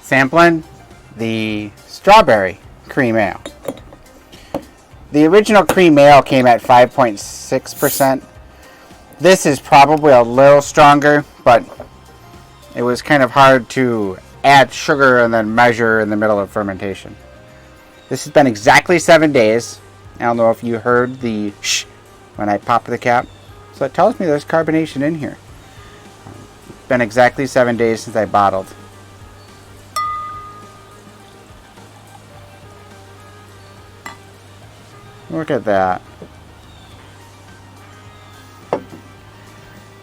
sampling the strawberry cream ale. The original cream ale came at 5.6%. This is probably a little stronger, but it was kind of hard to add sugar and then measure in the middle of fermentation. This has been exactly 7 days. I don't know if you heard the shh when I popped the cap. So it tells me there's carbonation in here. It's been exactly 7 days since I bottled. Look at that.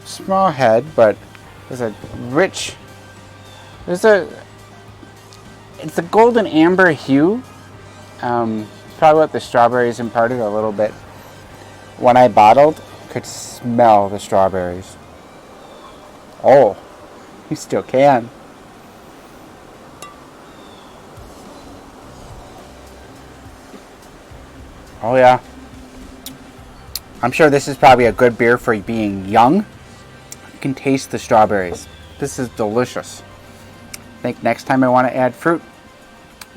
Small head, but there's a rich, it's a golden amber hue. Probably what the strawberries imparted a little bit. When I bottled, could smell the strawberries. Oh, you still can. Oh yeah. I'm sure this is probably a good beer for being young. You can taste the strawberries. This is delicious. I think next time I want to add fruit,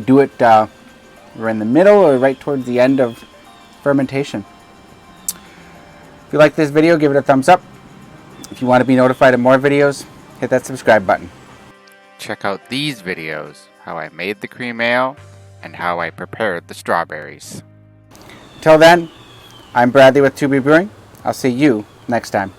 do it we're in the middle or right towards the end of fermentation. If you like this video, give it a thumbs up. If you want to be notified of more videos, hit that subscribe button. Check out these videos, how I made the cream ale and how I prepared the strawberries. Till then, I'm Bradley with 2B Brewing. I'll see you next time.